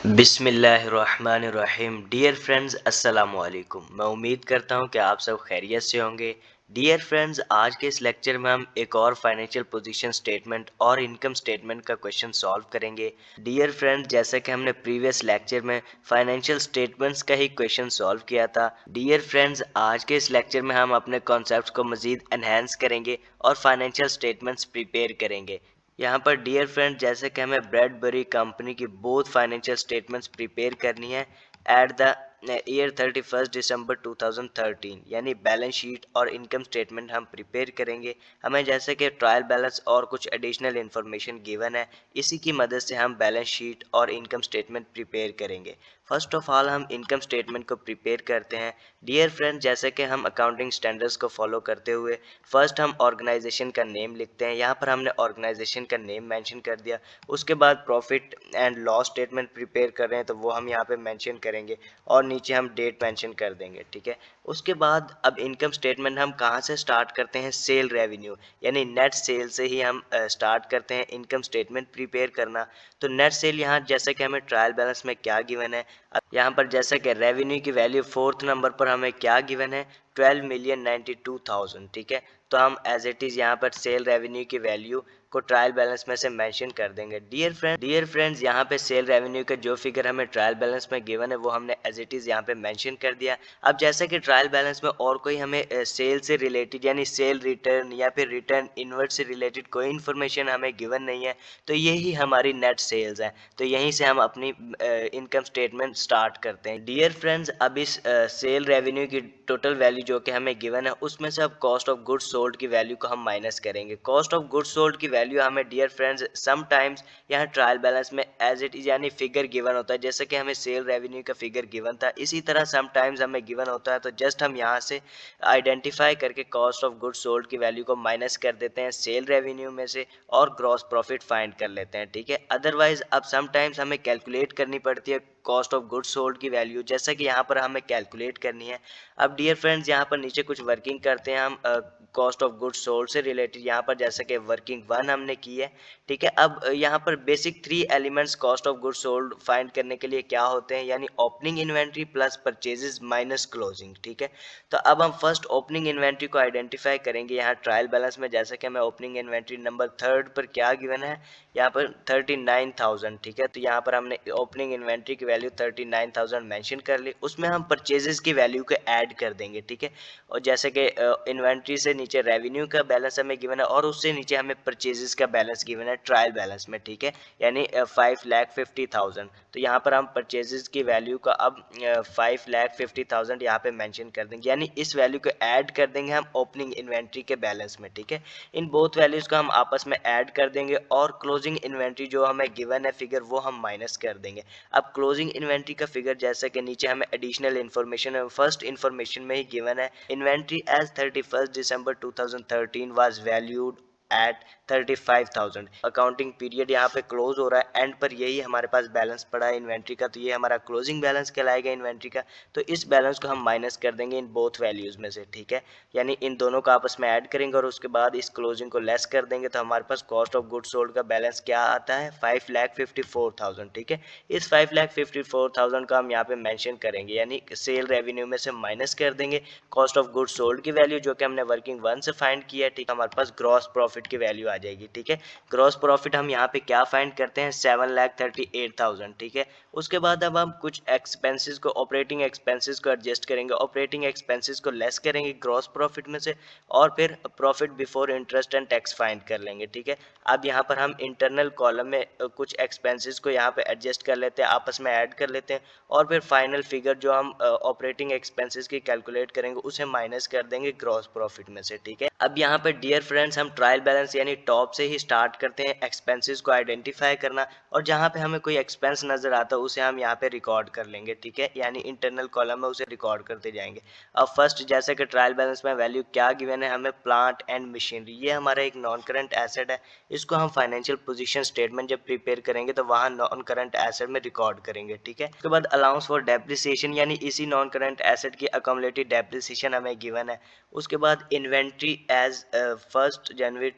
बिस्मिल्लाहिर्रहमानिर्रहीम। Dear friends, अस्सलाम वालेकुम। मैं उम्मीद करता हूं कि आप सब खैरियत से होंगे। डियर फ्रेंड्स, आज के इस लेक्चर में हम एक और फाइनेंशियल पोजीशन स्टेटमेंट और इनकम स्टेटमेंट का क्वेश्चन सॉल्व करेंगे। डियर फ्रेंड्स, जैसा कि हमने प्रीवियस लेक्चर में फाइनेंशियल स्टेटमेंट्स का ही क्वेश्चन सॉल्व किया था, डियर फ्रेंड्स आज के इस लेक्चर में हम अपने कॉन्सेप्ट्स को मजीद एनहेंस करेंगे और फाइनेंशियल स्टेटमेंट्स प्रिपेयर करेंगे। यहाँ पर डियर फ्रेंड, जैसे कि हमें ब्रैडबरी कंपनी की बोथ फाइनेंशियल स्टेटमेंट्स प्रिपेयर करनी है एट द ईयर 31 दिसंबर 2013, यानी बैलेंस शीट और इनकम स्टेटमेंट हम प्रिपेयर करेंगे। हमें जैसे कि ट्रायल बैलेंस और कुछ एडिशनल इन्फॉर्मेशन गिवन है, इसी की मदद से हम बैलेंस शीट और इनकम स्टेटमेंट प्रिपेयर करेंगे। फर्स्ट ऑफ ऑल हम इनकम स्टेटमेंट को प्रिपेयर करते हैं। डियर फ्रेंड, जैसे कि हम अकाउंटिंग स्टैंडर्ड्स को फॉलो करते हुए फर्स्ट हम ऑर्गेनाइजेशन का नेम लिखते हैं। यहाँ पर हमने ऑर्गेनाइजेशन का नेम मेंशन कर दिया। उसके बाद profit and loss statement prepare कर रहे हैं तो वो हम यहाँ पे मेंशन करेंगे और नीचे हम डेट मेंशन कर देंगे, ठीक है। उसके बाद अब इनकम स्टेटमेंट हम कहाँ से स्टार्ट करते हैं? सेल रेवेन्यू यानी नेट सेल से ही हम स्टार्ट करते हैं इनकम स्टेटमेंट प्रिपेयर करना। तो नेट सेल यहाँ जैसे कि हमें ट्रायल बैलेंस में क्या गिवन है, अब यहाँ पर जैसे कि रेवेन्यू की वैल्यू फोर्थ नंबर पर हमें क्या गिवन है? 12,92,000, ठीक है। तो हम एज इट इज़ यहाँ पर सेल रेवेन्यू की वैल्यू को ट्रायल बैलेंस में से मेंशन कर देंगे। डियर फ्रेंड्स, यहाँ पे सेल रेवेन्यू का जो फिगर हमें ट्रायल बैलेंस में गिवन है वो हमने एज इट इज़ यहाँ पे मेंशन कर दिया। अब जैसे कि ट्रायल बैलेंस में और कोई हमें सेल से रिलेटेड यानी सेल रिटर्न या फिर रिटर्न इनवर्ट से रिलेटेड कोई इन्फॉर्मेशन हमें गिवन नहीं है, तो यही हमारी नेट सेल्स है। तो यहीं से हम अपनी इनकम स्टेटमेंट स्टार्ट करते हैं। डियर फ्रेंड्स, अब इस सेल रेवेन्यू की टोटल वैल्यू जो कि हमें गिवन है उसमें से अब कॉस्ट ऑफ गुड्स सोल्ड की वैल्यू को हम माइनस करेंगे। कॉस्ट ऑफ गुड्स सोल्ड की वैल्यू हमें डियर फ्रेंड्स समटाइम्स यहाँ ट्रायल बैलेंस में एज इट इज यानी फिगर गिवन होता है, जैसे कि हमें सेल रेवेन्यू का फिगर गिवन था, इसी तरह समटाइम्स हमें गिवन होता है। तो जस्ट हम यहाँ से आइडेंटिफाई करके कॉस्ट ऑफ गुड्स सोल्ड की वैल्यू को माइनस कर देते हैं सेल रेवेन्यू में से और ग्रॉस प्रॉफिट फाइंड कर लेते हैं, ठीक है। अदरवाइज अब समटाइम्स हमें कैलकुलेट करनी पड़ती है कॉस्ट ऑफ गुड्स सोल्ड की वैल्यू, जैसा कि यहाँ पर हमें कैलकुलेट करनी है। अब डियर फ्रेंड्स, यहाँ पर नीचे कुछ वर्किंग करते हैं हम कॉस्ट ऑफ गुड्स सोल्ड से रिलेटेड। यहाँ पर जैसे कि वर्किंग 1 हमने की है, ठीक है। अब यहाँ पर basic 3 elements cost of goods sold find करने के लिए क्या होते हैं, यानी opening inventory plus purchases minus closing, ठीक है। तो अब हम फर्स्ट ओपनिंग इन्वेंट्री को आइडेंटिफाई करेंगे यहाँ ट्रायल बैलेंस में, जैसे कि हमें ओपनिंग इन्वेंट्री नंबर 3 पर क्या गिवन है, यहाँ पर 39,000, ठीक है। तो यहाँ पर हमने ओपनिंग इन्वेंट्री की वैल्यू 39,000 मेंशन कर ली, उसमें हम परचेजेस की वैल्यू को ऐड कर देंगे, ठीक है। और जैसे कि इन्वेंट्री से नीचे रेवेन्यू का बैलेंस हमें गिवन है और उससे नीचे हमें परचेजेस का बैलेंस गिवन है ट्रायल बैलेंस में, ठीक है, यानी 5,50,000। तो यहाँ पर हम परचेजेस की वैल्यू का अब 5,50,000 यहाँ पे मेंशन कर देंगे, यानी इस वैल्यू को ऐड कर देंगे हम ओपनिंग इन्वेंट्री के बैलेंस में, ठीक है। इन बोथ वैल्यूज को हम आपस में ऐड कर देंगे और क्लोजिंग इन्वेंट्री जो हमें गिवन है फिगर वो हम माइनस कर देंगे। अब क्लोजिंग इन्वेंट्री का फिगर जैसे कि नीचे हमें एडिशनल इन्फॉर्मेशन है, फर्स्ट इन्फॉर्मेशन में ही गिवन है, inventory as 31 December 2013 was valued at 35,000। Accounting period यहाँ पे क्लोज हो रहा है, एंड पर यही हमारे पास बैलेंस पड़ा है इन्वेंट्री का, तो ये हमारा क्लोजिंग बैलेंस कहलाएगा इन्वेंट्री का। तो इस बैलेंस को हम माइनस कर देंगे इन बोथ वैल्यूज में से, ठीक है, यानी इन दोनों को आपस में ऐड करेंगे और उसके बाद इस क्लोजिंग को लेस कर देंगे। तो हमारे पास कॉस्ट ऑफ गुड्स सोल्ड का बैलेंस क्या आता है? 5,54,000, ठीक है। इस 5,54,000 का हम यहाँ पे मेंशन करेंगे, यानी सेल रेवेन्यू में से माइनस कर देंगे कॉस्ट ऑफ गुड्स सोल्ड की वैल्यू जो कि हमने वर्किंग 1 से फाइंड किया है, ठीक है। हमारे पास ग्रॉस प्रॉफिट की वैल्यू आ जाएगी, ठीक है। ग्रॉस प्रॉफिट हम यहाँ पे क्या फाइंड करते हैं? 7,38,000, ठीक है। उसके बाद अब हम कुछ एक्सपेंसेस को, ऑपरेटिंग एक्सपेंसेस को एडजस्ट करेंगे, ऑपरेटिंग एक्सपेंसेस को लेस करेंगे ग्रॉस प्रॉफिट में से और फिर profit before interest and tax find कर लेंगे, ठीक है। अब यहाँ पर हम इंटरनल कॉलम में कुछ एक्सपेंसेस को यहाँ पे एडजस्ट कर लेते हैं, आपस में ऐड कर लेते हैं और फिर फाइनल फिगर जो हम ऑपरेटिंग एक्सपेंसेस की कैलकुलेट करेंगे उसे माइनस कर देंगे ग्रॉस प्रॉफिट में से, ठीक है। अब यहाँ पे डियर फ्रेंड्स हम ट्रायल बैलेंस यानी टॉप से ही स्टार्ट करते हैं एक्सपेंसेस को आइडेंटिफाई करना, और जहाँ पे हमें कोई एक्सपेंस नजर आता है उसे हम यहाँ पे रिकॉर्ड कर लेंगे, ठीक है, यानी इंटरनल कॉलम में उसे रिकॉर्ड करते जाएंगे। अब फर्स्ट जैसे कि ट्रायल बैलेंस में वैल्यू क्या गिवन है हमें? प्लांट एंड मशीनरी, ये हमारा एक नॉन करंट एसेट है, इसको हम फाइनेंशियल पोजीशन स्टेटमेंट जब प्रिपेयर करेंगे तो वहाँ नॉन करंट एसेट में रिकॉर्ड करेंगे, ठीक है। उसके बाद अलाउंस फॉर डेप्रिसिएशन, यानी इसी नॉन करंट एसेट की अकोमोलेटेड डेप्रिसिएशन हमें गिवन है। उसके बाद इन्वेंट्री एज 1 जनवरी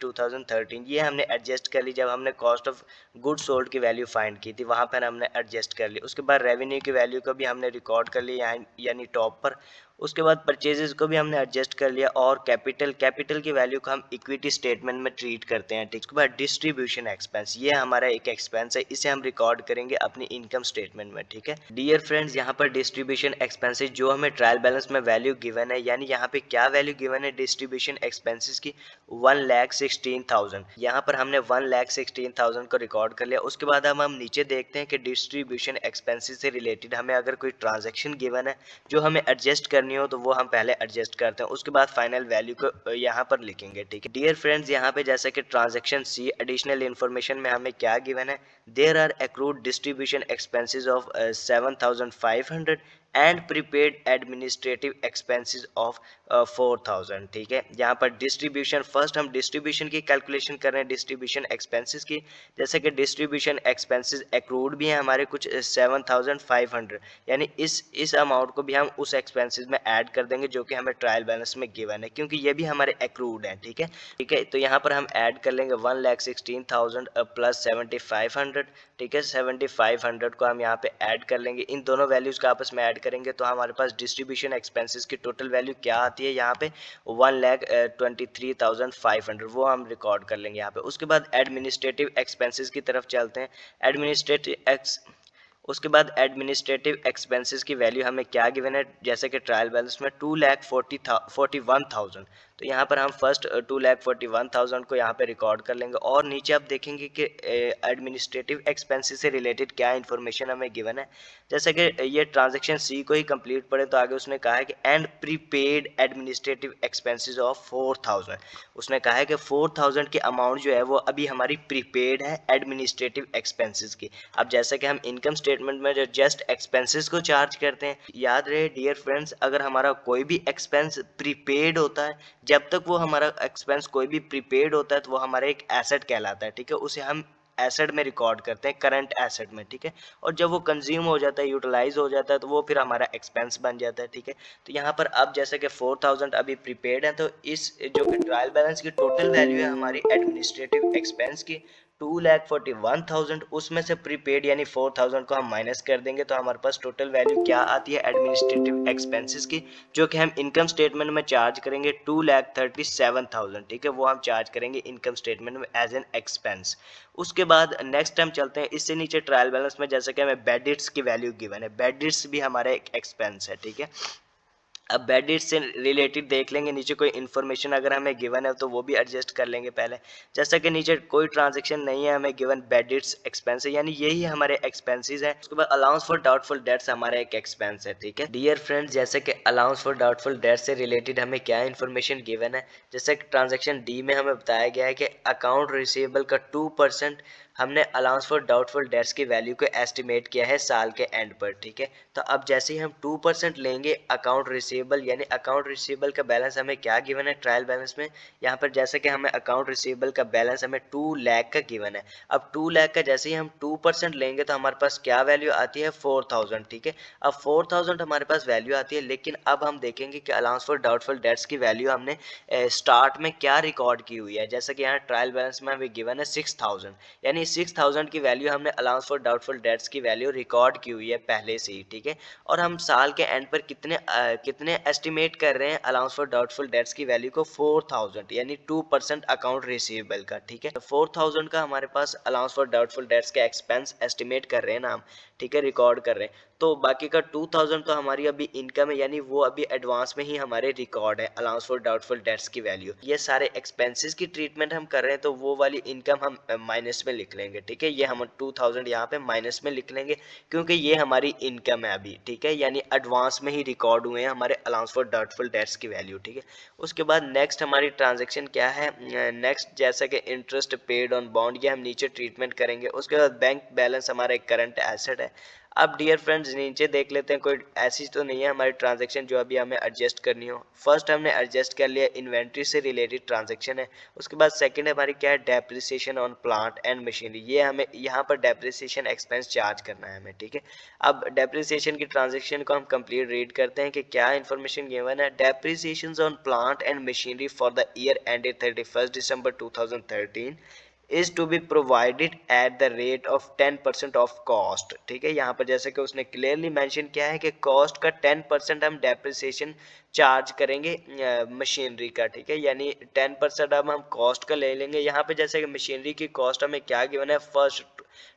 13 ये हमने एडजस्ट कर ली जब हमने कॉस्ट ऑफ गुड सोल्ड की वैल्यू फाइंड की थी, वहाँ पर हमने एडजस्ट कर ली। उसके बाद रेवेन्यू की वैल्यू को भी हमने रिकॉर्ड कर लिया यानी टॉप पर। उसके बाद परचेजेस को भी हमने एडजस्ट कर लिया और कैपिटल की वैल्यू को हम इक्विटी स्टेटमेंट में ट्रीट करते हैं, ठीक। उसके बाद डिस्ट्रीब्यूशन एक्सपेंस, ये हमारा एक एक्सपेंस है, इसे हम रिकॉर्ड करेंगे अपनी इनकम स्टेटमेंट में, ठीक है। डियर फ्रेंड्स, यहाँ पर डिस्ट्रीब्यूशन एक्सपेंसेस जो हमें ट्रायल बैलेंस में वैल्यू गिवन है, यानी यहाँ पे क्या वैल्यू गिवन है डिस्ट्रीब्यूशन एक्सपेंसेस की 1,16,000, यहाँ पर हमने 1,16,000 को रिकॉर्ड कर लिया। उसके बाद हम नीचे देखते हैं कि डिस्ट्रीब्यूशन एक्सपेंसेस से रिलेटेड हमें अगर कोई ट्रांजेक्शन गिवन है जो हमें एडजस्ट करनी हो तो वो हम पहले एडजस्ट करते हैं, उसके बाद फाइनल वैल्यू को यहाँ पर लिखेंगे, ठीक है। डियर फ्रेंड्स, यहाँ पे जैसे कि ट्रांजैक्शन सी एडिशनल इन्फॉर्मेशन में हमें क्या गिवन है, there are accrued distribution expenses of 7,500 and prepaid administrative expenses of 4,000, ठीक है। यहाँ पर डिस्ट्रीब्यूशन, फर्स्ट हम डिस्ट्रीब्यूशन की कैलकुलेशन कर रहे हैं डिस्ट्रीब्यूशन एक्सपेंसेस की, जैसे कि डिस्ट्रीब्यूशन एक्सपेंसेस एक्रूड भी हैं हमारे कुछ 7,500, यानी इस अमाउंट को भी हम उस एक्सपेंसेस में ऐड कर देंगे जो कि हमें ट्रायल बैलेंस में गिवन है, क्योंकि ये भी हमारे एक्रूड हैं, ठीक है। ठीक है, तो यहाँ पर हम ऐड कर लेंगे 1,16,000 प्लस 7,500, ठीक है। 7,500 को हम यहाँ पे ऐड कर लेंगे, इन दोनों वैल्यूज को आपस में ऐड करेंगे तो हमारे पास डिस्ट्रीब्यूशन एक्सपेंसेस की टोटल वैल्यू क्या आती है यहाँ पे 1,23,500, वो हम रिकॉर्ड कर लेंगे यहाँ पे। उसके बाद एडमिनिस्ट्रेटिव एक्सपेंसेस की तरफ चलते हैं। उसके बाद एडमिनिस्ट्रेटिव एक्सपेंसेस की वैल्यू हमें क्या गिवन है, जैसे कि ट्रायल बैलेंस में 2,41,000, तो यहाँ पर हम फर्स्ट 2,41,000 को यहाँ पे रिकॉर्ड कर लेंगे और नीचे आप देखेंगे कि एडमिनिस्ट्रेटिव एक्सपेंसेस से रिलेटेड क्या इन्फॉर्मेशन हमें गिवन है। जैसे कि ये ट्रांजैक्शन सी को ही कंप्लीट पढ़े तो आगे उसने कहा है कि and prepaid administrative expenses of 4,000, उसने कहा है कि 4,000 की अमाउंट जो है वो अभी हमारी प्रीपेड है एडमिनिस्ट्रेटिव एक्सपेंसेस की। अब जैसे कि हम इनकम स्टेटमेंट में जो जस्ट एक्सपेंसेस को चार्ज करते हैं, याद रहे डियर फ्रेंड्स, अगर हमारा कोई भी एक्सपेंस प्रीपेड होता है, जब तक वो हमारा एक्सपेंस कोई भी प्रीपेड होता है तो वो हमारा एक एसेट कहलाता है, ठीक है। उसे हम एसेट में रिकॉर्ड करते हैं, करंट एसेट में, ठीक है। और जब वो कंज्यूम हो जाता है, यूटिलाइज हो जाता है, तो वो फिर हमारा एक्सपेंस बन जाता है, ठीक है। तो यहाँ पर अब जैसे कि 4,000 अभी प्रीपेड है, तो इस जो कि ट्रायल बैलेंस की टोटल वैल्यू है हमारी एडमिनिस्ट्रेटिव एक्सपेंस की 2,41,000, उसमें से प्रीपेड यानी 4,000 को हम माइनस कर देंगे तो हमारे पास टोटल वैल्यू क्या आती है एडमिनिस्ट्रेटिव एक्सपेंसेस की, जो कि हम इनकम स्टेटमेंट में चार्ज करेंगे 2,37,000, ठीक है। वो हम चार्ज करेंगे इनकम स्टेटमेंट में एज एन एक्सपेंस। उसके बाद नेक्स्ट टाइम चलते हैं, इससे नीचे ट्रायल बैलेंस में जैसे कि हमें बेड डेट्स की वैल्यू गिवन है, बेड डेट्स भी हमारा एक एक्सपेंस है, ठीक है। अब बेड डेट से रिलेटेड देख लेंगे, नीचे कोई इन्फॉर्मेशन अगर हमें गिवन है तो वो भी एडजस्ट कर लेंगे पहले। जैसा कि नीचे कोई ट्रांजैक्शन नहीं है हमें गिवन, बेड डेट्स एक्सपेंस है, यानी यही हमारे एक्सपेंसेस है। उसके बाद अलाउंस फॉर डाउटफुल डेट्स हमारा एक एक्सपेंस है, ठीक है। डियर फ्रेंड्स, जैसे कि अलाउंस फॉर डाउटफुल डेट्स से रिलेटेड हमें क्या इन्फॉर्मेशन गिवन है, जैसे कि ट्रांजेक्शन डी में हमें बताया गया है कि अकाउंट रिसीवेबल का 2% हमने अलाउंस फॉर डाउटफुल डेट्स की वैल्यू को एस्टिमेट किया है साल के एंड पर, ठीक है। तो अब जैसे ही हम 2% लेंगे अकाउंट रिसीवेबल, यानी अकाउंट रिसीवेबल का बैलेंस हमें क्या गिवन है ट्रायल बैलेंस में, यहाँ पर जैसे कि हमें अकाउंट रिसीवेबल का बैलेंस हमें 2 लाख का गिवन है। अब 2 लाख का जैसे ही हम 2% लेंगे तो हमारे पास क्या वैल्यू आती है 4,000, ठीक है। अब 4,000 हमारे पास वैल्यू आती है, लेकिन अब हम देखेंगे कि अलाउंस फॉर डाउटफुल डेट्स की वैल्यू हमने स्टार्ट में क्या रिकॉर्ड की हुई है। जैसे कि यहाँ ट्रायल बैलेंस में हमें गिवन है 6,000, यानी 6,000 की वैल्यू हमने अलाउंस फॉर डाउटफुल डेट्स की वैल्यू रिकॉर्ड की हुई है पहले से ही, ठीक है। और हम साल के एंड पर कितने एस्टिमेट कर रहे हैं अलाउंस फॉर डाउटफुल डेट्स की वैल्यू को 4,000, यानी 2% अकाउंट रिसीवेबल का, ठीक है। 4,000 का हमारे पास अलाउंस फॉर डाउटफुल डेट्स का एक्सपेंस एस्टिमेट कर रहे हैं ना हम, ठीक है, रिकॉर्ड कर रहे हैं। तो बाकी का 2,000 तो हमारी अभी इनकम है, यानी वो अभी एडवांस में ही हमारे रिकॉर्ड है अलाउंस फॉर डाउटफुल डेट्स की वैल्यू। ये सारे एक्सपेंसेस की ट्रीटमेंट हम कर रहे हैं तो वो वाली इनकम हम माइनस में लिख लेंगे, ठीक है। ये हम 2,000 यहाँ पे माइनस में लिख लेंगे क्योंकि ये हमारी इनकम है अभी, ठीक है, यानी एडवांस में ही रिकॉर्ड हुए हैं हमारे अलाउंस फॉर डाउटफुल डेट्स की वैल्यू, ठीक है। उसके बाद नेक्स्ट हमारी ट्रांजेक्शन क्या है, नेक्स्ट जैसा कि इंटरेस्ट पेड ऑन बॉन्ड, ये हम नीचे ट्रीटमेंट करेंगे। उसके बाद बैंक बैलेंस हमारा एक करंट एसेट है। अब डियर फ्रेंड्स नीचे देख लेते हैं, कोई ऐसी तो नहीं है हमारी ट्रांजैक्शन जो अभी हमें एडजस्ट करनी हो। फर्स्ट हमने एडजस्ट कर लिया, इन्वेंट्री से रिलेटेड ट्रांजैक्शन है। उसके बाद सेकंड हमारी क्या है, depreciation on plant and machinery, ये हमें यहाँ पर डेप्रिसिएशन एक्सपेंस चार्ज करना है हमें, ठीक है। अब डेप्रिसिएशन की ट्रांजेक्शन को हम कंप्लीट रीड करते हैं कि क्या इन्फॉर्मेशन गिवन है। Depreciation on plant and machinery for the year ended 31 December 2013 is to be provided at the rate of 10% of cost, ठीक है। यहाँ पर जैसे कि उसने क्लियरली मेंशन किया है कि कॉस्ट का 10% हम डेप्रिसिएशन चार्ज करेंगे मशीनरी का, ठीक है। यानी 10% अब हम कॉस्ट का ले लेंगे। यहाँ पे जैसे कि मशीनरी की कॉस्ट हमें क्या गिवन है, फर्स्ट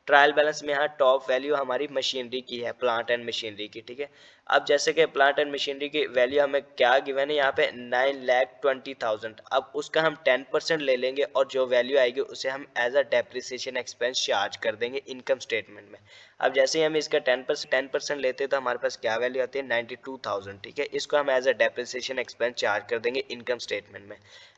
ट्रायल बैलेंस में यहाँ टॉप वैल्यू हमारी मशीनरी की है, प्लांट एंड मशीनरी की, ठीक है। अब जैसे कि प्लांट एंड मशीनरी की वैल्यू हमें क्या गिवन है यहाँ पे 9,20,000। अब उसका हम 10% ले लेंगे और जो वैल्यू आएगी उसे हम as a depreciation expense charge कर देंगे इनकम स्टेटमेंट में। अब जैसे ही हम इसका 10% लेते हैं तो हमारे पास क्या वैल्यू आती है 92,000, ठीक है। इसको हम as a depreciation expense charge कर देंगे इनकम स्टेटमेंट में।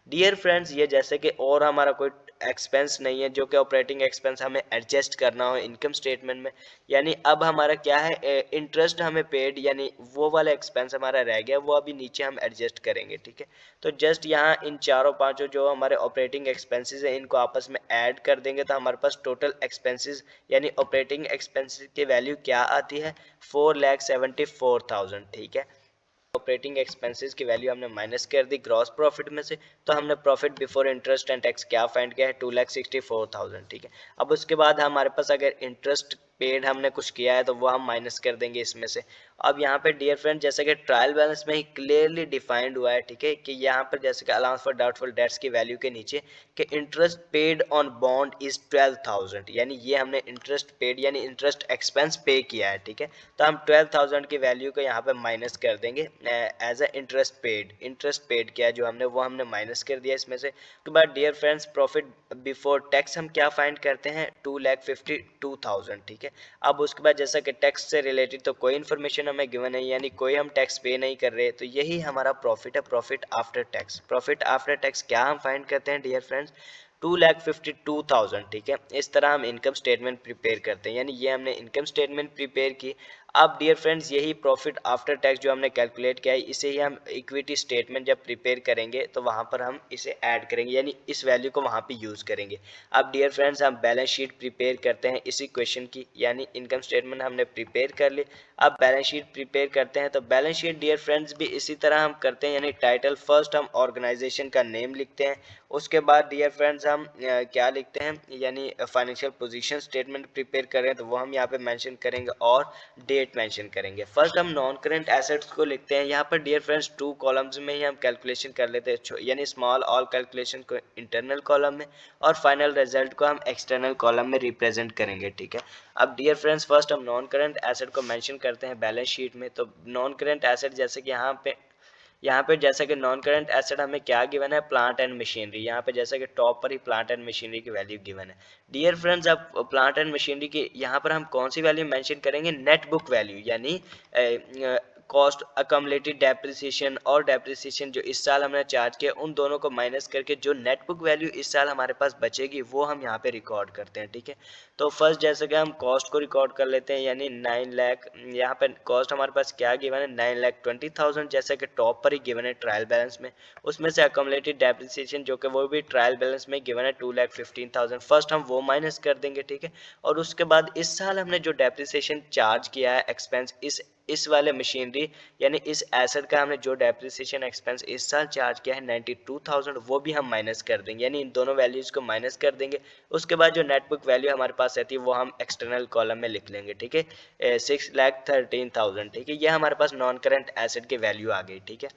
डियर फ्रेंड्स ये जैसे कि और हमारा कोई एक्सपेंस नहीं है जो कि ऑपरेटिंग एक्सपेंस हमें एडजस्ट करना हो इनकम स्टेटमेंट में। यानी अब हमारा क्या है, इंटरेस्ट हमें पेड, यानी वो वाला एक्सपेंस हमारा रह गया, वो अभी नीचे हम एडजस्ट करेंगे, ठीक है। तो जस्ट यहाँ इन चारों पांचों जो हमारे ऑपरेटिंग एक्सपेंसेस है इनको आपस में ऐड कर देंगे तो हमारे पास टोटल एक्सपेंसेस यानी ऑपरेटिंग एक्सपेंसेस की वैल्यू क्या आती है, 4,74,000, ठीक है। ऑपरेटिंग एक्सपेंसेस की वैल्यू हमने माइनस कर दी ग्रॉस प्रॉफिट में से, तो हमने profit before interest and tax क्या फाइंड किया है, 2,64,000, ठीक है। अब उसके बाद हमारे पास अगर इंटरेस्ट पेड हमने कुछ किया है तो वो हम माइनस कर देंगे इसमें से। अब यहाँ पे डियर फ्रेंड जैसे कि ट्रायल बैलेंस में ही क्लियरली डिफाइंड हुआ है, ठीक है, कि यहाँ पर जैसे कि अलाउंस फॉर डाउटफुल डेट्स की वैल्यू के नीचे कि interest paid on bond is 12,000, यानी ये हमने इंटरेस्ट पेड यानी इंटरेस्ट एक्सपेंस पे किया है, ठीक है। तो हम 12,000 की वैल्यू को यहाँ पे माइनस कर देंगे एज अ इंटरेस्ट पेड किया जो हमने, वो हमने माइनस कर दिया इसमें से। उसके बाद dear friends profit before tax हम क्या फाइंड करते हैं, 2,52,000, ठीक है। अब उसके बाद जैसा कि टैक्स से रिलेटेड तो कोई इन्फॉर्मेशन हमें गिवन है, यानी कोई हम टैक्स पे नहीं कर रहे, तो यही हमारा प्रॉफिट है, profit after tax. Profit after tax क्या हम फाइंड करते हैं डियर फ्रेंड्स, 2,52,000, ठीक है। इस तरह हम इनकम स्टेटमेंट प्रिपेयर करते हैं, यानी ये हमने इनकम स्टेटमेंट प्रिपेयर की। अब डियर फ्रेंड्स यही प्रॉफिट आफ्टर टैक्स जो हमने कैलकुलेट किया है इसे ही हम इक्विटी स्टेटमेंट जब प्रिपेयर करेंगे तो वहां पर हम इसे ऐड करेंगे, यानी इस वैल्यू को वहां पे यूज करेंगे। अब डियर फ्रेंड्स हम बैलेंस शीट प्रिपेयर करते हैं इसी क्वेश्चन की, यानी इनकम स्टेटमेंट हमने प्रिपेयर कर ली। अब बैलेंस शीट प्रिपेयर करते हैं तो बैलेंस शीट डियर फ्रेंड्स भी इसी तरह हम करते हैं, यानी टाइटल फर्स्ट हम ऑर्गेनाइजेशन का नेम लिखते हैं। उसके बाद डियर फ्रेंड्स हम क्या लिखते हैं, यानी फाइनेंशियल पोजीशन स्टेटमेंट प्रिपेयर करें तो वो हम यहाँ पे मेंशन करेंगे और डेट मेंशन करेंगे। फर्स्ट हम नॉन करेंट एसेट्स को लिखते हैं, यहाँ पर डियर फ्रेंड्स 2 कॉलम्स में ही हम कैलकुलेशन कर लेते हैं, यानी स्मॉल ऑल कैलकुलेशन को इंटरनल कॉलम में और फाइनल रिजल्ट को हम एक्सटर्नल कॉलम में रिप्रेजेंट करेंगे, ठीक है। अब डियर फ्रेंड्स फर्स्ट हम नॉन करेंट एसेट को मेंशन करते हैं बैलेंस शीट में। तो नॉन करेंट एसेट जैसे कि यहाँ पे जैसा कि नॉन करंट एसेट हमें क्या गिवन है, प्लांट एंड मशीनरी। यहाँ पे जैसा कि टॉप पर ही प्लांट एंड मशीनरी की वैल्यू गिवन है। डियर फ्रेंड्स अब प्लांट एंड मशीनरी की यहाँ पर हम कौन सी वैल्यू मेंशन करेंगे, नेट बुक वैल्यू, यानी कॉस्ट अकमलेटेड डेप्रिसिएशन और डेप्रिसिएशन जो इस साल हमने चार्ज किया उन दोनों को माइनस करके जो नेट बुक वैल्यू इस साल हमारे पास बचेगी वो हम यहाँ पे रिकॉर्ड करते हैं, ठीक है। तो फर्स्ट जैसे कि हम कॉस्ट को रिकॉर्ड कर लेते हैं, यानी 9 लाख, यहाँ पे कॉस्ट हमारे पास क्या गिवन है 9,20,000, जैसे कि टॉप पर ही गिवन है ट्रायल बैलेंस में। उसमें से अकमलेटेड डेप्रिसिएशन जो कि वो भी ट्रायल बैलेंस में गिवन है 2,15,000, फर्स्ट हम वो माइनस कर देंगे, ठीक है। और उसके बाद इस साल हमने जो डेप्रिसिएशन चार्ज किया है एक्सपेंस इस वाले मशीनरी यानी इस एसेट का हमने जो डेप्रिसिएशन एक्सपेंस इस साल चार्ज किया है 92,000, वो भी हम माइनस कर देंगे, यानी इन दोनों वैल्यूज को माइनस कर देंगे। उसके बाद जो नेट बुक वैल्यू हमारे पास रहती है वो हम एक्सटर्नल कॉलम में लिख लेंगे, ठीक है, 6,13,000, ठीक है। ये हमारे पास नॉन करंट एसेट की वैल्यू आ गई, ठीक है।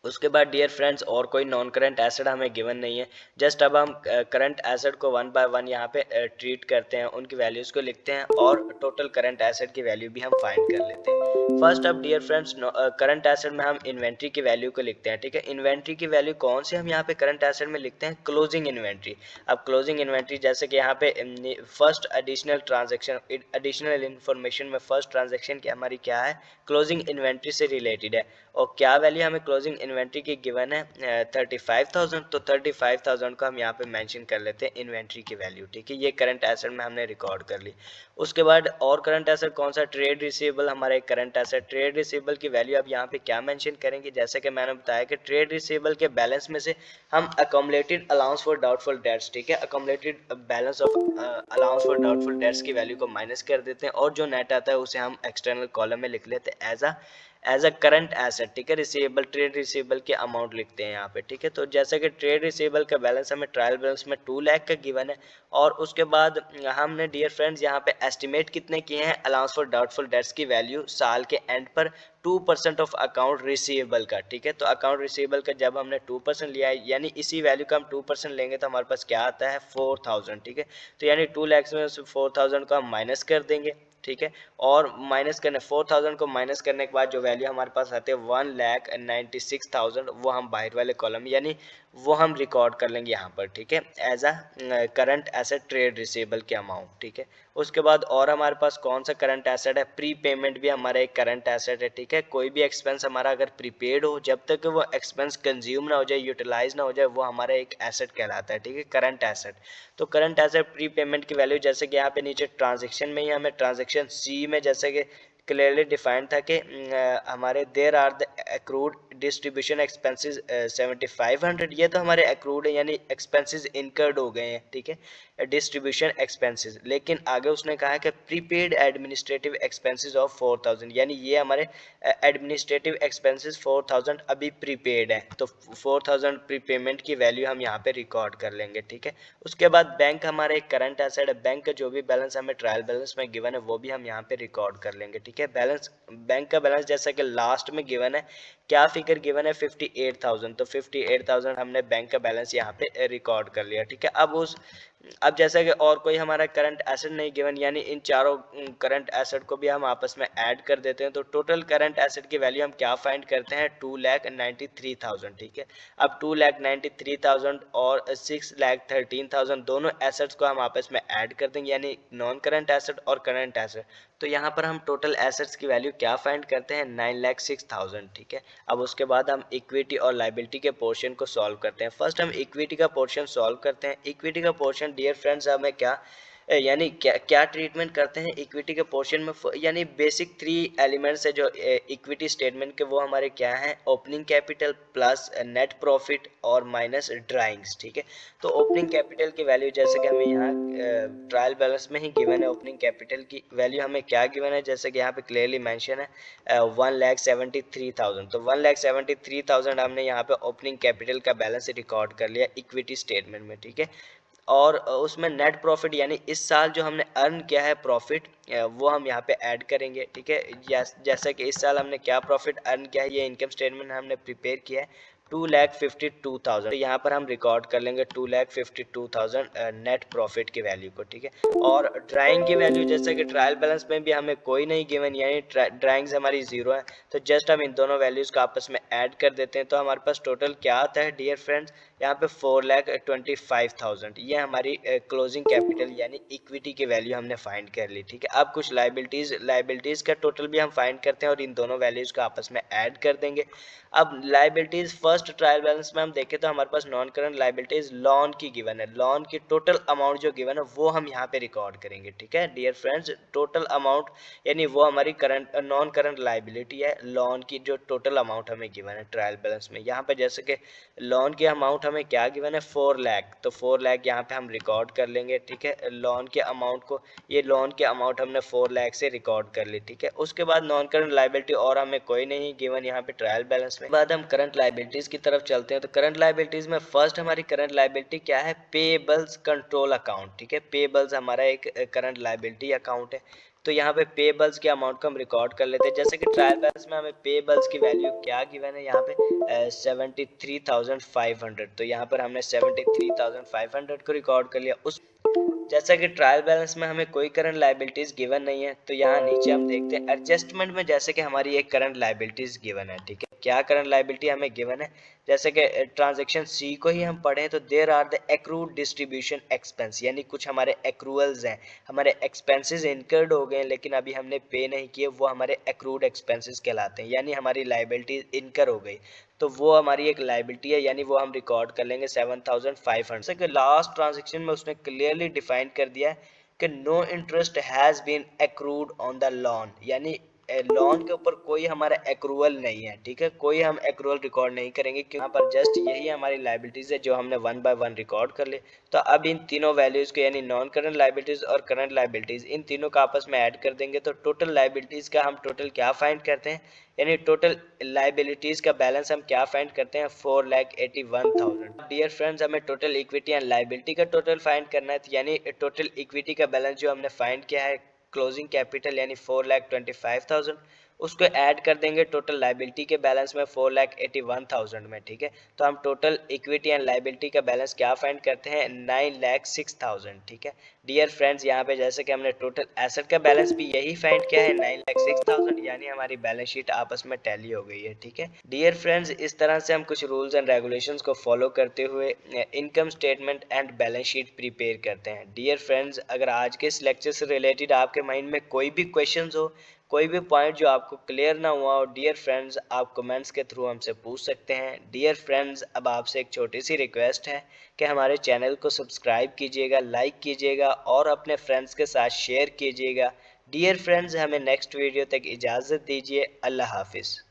उसके बाद डियर फ्रेंड्स और कोई नॉन करंट एसेट हमें गिवन नहीं है, जस्ट अब हम करंट एसेट को वन बाय वन यहाँ पे ट्रीट करते हैं, उनकी वैल्यूज को लिखते हैं और टोटल करंट एसेट की वैल्यू भी हम फाइंड कर लेते हैं। फर्स्ट अब डियर फ्रेंड्स करंट एसेट में हम इन्वेंट्री की वैल्यू को लिखते हैं, ठीक है। इन्वेंट्री की वैल्यू कौन सी हम यहाँ पे करंट एसेट में लिखते हैं, क्लोजिंग इन्वेंट्री। अब क्लोजिंग इन्वेंट्री जैसे कि यहाँ पे first additional transaction additional information में फर्स्ट ट्रांजेक्शन की हमारी क्या है, क्लोजिंग इन्वेंट्री से रिलेटेड है। और क्या वैल्यू हमें क्लोजिंग इन्वेंट्री की गिवन है 35,000, तो 35,000 को हम यहाँ पे मेंशन कर लेते हैं इन्वेंट्री की वैल्यू, ठीक है। ये करंट एसेट में हमने रिकॉर्ड कर ली। उसके बाद और करंट एसेट कौन सा, ट्रेड रिसीवेबल हमारा एक करंट एसेट। ट्रेड रिसीवेबल की वैल्यू अब यहाँ पे क्या मेंशन करेंगे, जैसे कि मैंने बताया कि ट्रेड रिसीवेबल के बैलेंस में से हम accommodated allowance for doubtful debts, ठीक है, accommodated balance of allowance for doubtful debts की वैल्यू को माइनस कर देते हैं और जो नेट आता है उसे हम एक्सटर्नल कॉलम में लिख लेते हैं एज अ करंट एसेट, ठीक है। रिसीवेबल, ट्रेड रिसीवेबल के अमाउंट लिखते हैं यहाँ पे, ठीक है। तो जैसे कि ट्रेड रिसीवेबल का बैलेंस हमें ट्रायल बैलेंस में 2 लाख का गिवन है और उसके बाद हमने डियर फ्रेंड्स यहाँ पे एस्टिमेट कितने किए हैं अलाउंस फॉर डाउटफुल डेट्स की वैल्यू साल के एंड पर 2% ऑफ अकाउंट रिसीवेबल का, ठीक है। तो अकाउंट रिसीवेबल का जब हमने 2% लिया है, यानी इसी वैल्यू का हम 2% लेंगे तो हमारे पास क्या आता है 4,000, ठीक है। तो यानी 2 लाख में से 4,000 को हम माइनस कर देंगे, ठीक है। और माइनस करने 4,000 को माइनस करने के बाद जो वैल्यू हमारे पास आते हैं 1,96,000, वो हम बाहर वाले कॉलम यानी वो हम रिकॉर्ड कर लेंगे यहाँ पर, ठीक है, as a current asset trade receivable के अमाउंट, ठीक है। उसके बाद और हमारे पास कौन सा करंट एसेट है, प्री पेमेंट भी हमारा एक करंट एसेट है, ठीक है। कोई भी एक्सपेंस हमारा अगर प्रीपेड हो, जब तक वो एक्सपेंस कंज्यूम ना हो जाए, यूटिलाइज ना हो जाए, वो हमारा एक एसेट कहलाता है, ठीक है, करंट एसेट। तो करंट एसेट प्री पेमेंट की वैल्यू जैसे कि यहाँ पे नीचे ट्रांजेक्शन में ही हमें ट्रांजेक्शन सी में जैसे कि क्लियरली डिफाइंड था कि हमारे there are the accrued distribution expenses 7,500, ये तो हमारे एक्रूड है यानी एक्सपेंसेस इनकर्ड हो गए हैं, ठीक है, डिस्ट्रीब्यूशन एक्सपेंसेस। लेकिन आगे उसने कहा कि प्रीपेड एडमिनिस्ट्रेटिव एक्सपेंसेस ऑफ 4,000, यानी ये हमारे एडमिनिस्ट्रेटिव एक्सपेंसेस 4,000 अभी प्रीपेड है, तो 4,000 प्रीपेमेंट की वैल्यू हम यहाँ पे रिकॉर्ड कर लेंगे, ठीक है। उसके बाद बैंक हमारा एक करंट एसेट है, बैंक का जो भी बैलेंस हमें ट्रायल बैलेंस में गिवन है वो भी हम यहाँ पे रिकॉर्ड कर लेंगे, ठीक है। बैलेंस, बैंक का बैलेंस जैसा कि लास्ट में गिवन है, क्या फिगर गिवन है 58,000, तो 58,000 हमने बैंक का बैलेंस यहाँ पे रिकॉर्ड कर लिया, ठीक है। अब जैसा कि और कोई हमारा करंट एसेट नहीं गिवन, यानी इन चारों करंट एसेट को भी हम आपस में ऐड कर देते हैं, तो टोटल करंट एसेट की वैल्यू हम क्या फाइंड करते हैं 2,93,000, ठीक है। अब 2,93,000 और 6,13,000 दोनों एसेट्स को हम आपस में ऐड कर देंगे, यानी नॉन करंट एसेट और करंट एसेट। तो यहाँ पर हम टोटल एसेट्स की वैल्यू क्या फाइंड करते हैं 9,06,000, ठीक है। अब उसके बाद हम इक्विटी और लाइबिलिटी के पोर्शन को सॉल्व करते हैं। फर्स्ट हम इक्विटी का पोर्शन सॉल्व करते हैं। इक्विटी का पोर्शन डियर फ्रेंड्स हमें क्या यानी क्या क्या ट्रीटमेंट करते हैं इक्विटी के पोर्शन में, यानी बेसिक 3 एलिमेंट्स है जो इक्विटी स्टेटमेंट के, वो हमारे क्या हैं, opening capital plus net profit और माइनस ड्राइंग्स, ठीक है। तो ओपनिंग कैपिटल की वैल्यू जैसे कि हमें यहाँ ट्रायल बैलेंस में ही गिवन है, ओपनिंग कैपिटल की वैल्यू हमें क्या गिवन है, जैसे कि यहाँ पे क्लियरली मेंशन है 1,73,000, तो 1,73,000 हमने यहाँ पे ओपनिंग कैपिटल का बैलेंस रिकॉर्ड कर लिया इक्विटी स्टेटमेंट में, ठीक है। और उसमें नेट प्रॉफिट यानी इस साल जो हमने अर्न किया है प्रॉफिट, वो हम यहाँ पे ऐड करेंगे, ठीक है। जैसा कि इस साल हमने क्या प्रॉफिट अर्न किया है, ये इनकम स्टेटमेंट हमने प्रिपेयर किया है 2,52,000, तो यहाँ पर हम रिकॉर्ड कर लेंगे 2,52,000 नेट प्रॉफिट की वैल्यू को, ठीक है। और ड्राइंग की वैल्यू जैसे कि ट्रायल बैलेंस में भी हमें कोई नहीं गिवन, यानी ड्राइंग्स हमारी जीरो है, तो जस्ट हम इन दोनों वैल्यूज को आपस में ऐड कर देते हैं, तो हमारे पास टोटल क्या आता है डियर फ्रेंड्स, यहाँ पे 4,25,000, ये हमारी क्लोजिंग कैपिटल यानी इक्विटी की वैल्यू हमने फाइंड कर ली, ठीक है। अब कुछ लाइबिलिटीज का टोटल भी हम फाइंड करते हैं और इन दोनों वैल्यूज को आपस में ऐड कर देंगे। अब लाइबिलिटीज फर्स्ट ट्रायल बैलेंस में हम देखें तो हमारे पास नॉन करंट लाइबिलिटीज लोन की गिवन है, लोन की टोटल अमाउंट जो गिवन है वो हम यहाँ पे रिकॉर्ड करेंगे, ठीक है डियर फ्रेंड्स। टोटल अमाउंट यानी वो हमारी करंट नॉन करंट लाइबिलिटी है, लोन की जो टोटल अमाउंट हमें गिवन है ट्रायल बैलेंस में। यहाँ पे जैसे कि लोन की अमाउंट हमें क्या गिवन है 4 लाख, तो 4 लाख यहाँ पे हम रिकॉर्ड कर लेंगे, ठीक है, लोन के अमाउंट को। ये लोन के अमाउंट हमने 4 लाख से रिकॉर्ड कर ली, ठीक है। उसके बाद नॉन करंट लाइबिलिटी और हमें कोई नहीं गिवन यहाँ पे ट्रायल बैलेंस में। बाद हम करंट लाइबिलिटीज की तरफ चलते हैं, तो करंट लाइबिलिटीज में फर्स्ट हमारी करंट लाइबिलिटी क्या है, पेबल्स कंट्रोल अकाउंट, ठीक है। पेबल्स हमारा एक करंट लाइबिलिटी अकाउंट है, तो यहाँ पे पेबल्स के अमाउंट को हम रिकॉर्ड कर लेते हैं। जैसे कि ट्रायल बैलेंस में हमें पेबल्स की वैल्यू क्या गिवन है यहाँ पे 73,500, तो यहाँ पर हमने 73,500 को रिकॉर्ड कर लिया। उस जैसा कि ट्रायल बैलेंस में हमें कोई करंट लाइबिलिटीज गिवन नहीं है, तो यहाँ नीचे हम देखते हैं एडजस्टमेंट में जैसे कि हमारी एक करंट लाइबिलिटीज गिवन है, ठीक है। क्या करंट लायबिलिटी हमें गिवन है, जैसे कि ट्रांजैक्शन सी को ही हम पढ़ें तो there are the accrued distribution expense, यानी कुछ हमारे एक्रूअल्स हैं, हमारे एक्सपेंसेस इनकर्ड हो गए लेकिन अभी हमने पे नहीं किए, वो हमारे एक्रूड एक्सपेंसेस कहलाते हैं, यानी हमारी लायबिलिटी इनकर हो गई तो वो हमारी एक लायबिलिटी है, यानी वो हम रिकॉर्ड कर लेंगे 7500। जैसे कि लास्ट ट्रांजेक्शन में उसने क्लियरली डिफाइन कर दिया है कि no interest has been accrued on the loan, यानी लोन के ऊपर कोई हमारा एक्रूवल नहीं है, ठीक है, कोई हम एक्रूवल रिकॉर्ड नहीं करेंगे क्योंकि यहाँ पर जस्ट यही हमारी लाइबिलिटीज है जो हमने वन बाय वन रिकॉर्ड कर ले। तो अब इन तीनों वैल्यूज को यानी नॉन करंट लाइबिलिटीज और करंट लाइबिलिटीज इन तीनों का आपस में ऐड कर देंगे तो टोटल लाइबिलिटीज का हम टोटल क्या फाइंड करते हैं, यानी टोटल लाइबिलिटीज का बैलेंस हम क्या फाइंड करते हैं 4,81,000। डियर फ्रेंड्स, हमें टोटल इक्विटी एंड लाइबिलिटी का टोटल फाइंड करना है, यानी टोटल इक्विटी का बैलेंस जो हमने फाइंड किया है क्लोजिंग कैपिटल यानी 4,25,000, उसको ऐड कर देंगे टोटल लाइबिलिटी के बैलेंस में 4,81,000 में, ठीक है। तो हम टोटल इक्विटी एंड लाइबिलिटी का बैलेंस क्या फाइंड करते हैं 9,06,000, ठीक है। डियर फ्रेंड्स, यहाँ पे जैसे कि हमने टोटल एसेट का बैलेंस भी यही फाइंड किया है 9,06,000, यानी हमारी बैलेंस शीट आपस में टैली हो गई है, ठीक है। डियर फ्रेंड्स, इस तरह से हम कुछ रूल्स एंड रेगुलेशंस को फॉलो करते हुए income statement and balance sheet prepare करते हैं। डियर फ्रेंड्स, अगर आज के इस लेक्चर से रिलेटेड आपके माइंड में कोई भी क्वेश्चंस हो, कोई भी पॉइंट जो आपको क्लियर ना हुआ हो, डियर फ्रेंड्स आप कमेंट्स के थ्रू हमसे पूछ सकते हैं। डियर फ्रेंड्स, अब आपसे एक छोटी सी रिक्वेस्ट है कि हमारे चैनल को सब्सक्राइब कीजिएगा, लाइक कीजिएगा और अपने फ्रेंड्स के साथ शेयर कीजिएगा। डियर फ्रेंड्स, हमें नेक्स्ट वीडियो तक इजाज़त दीजिए। अल्लाह हाफिज़।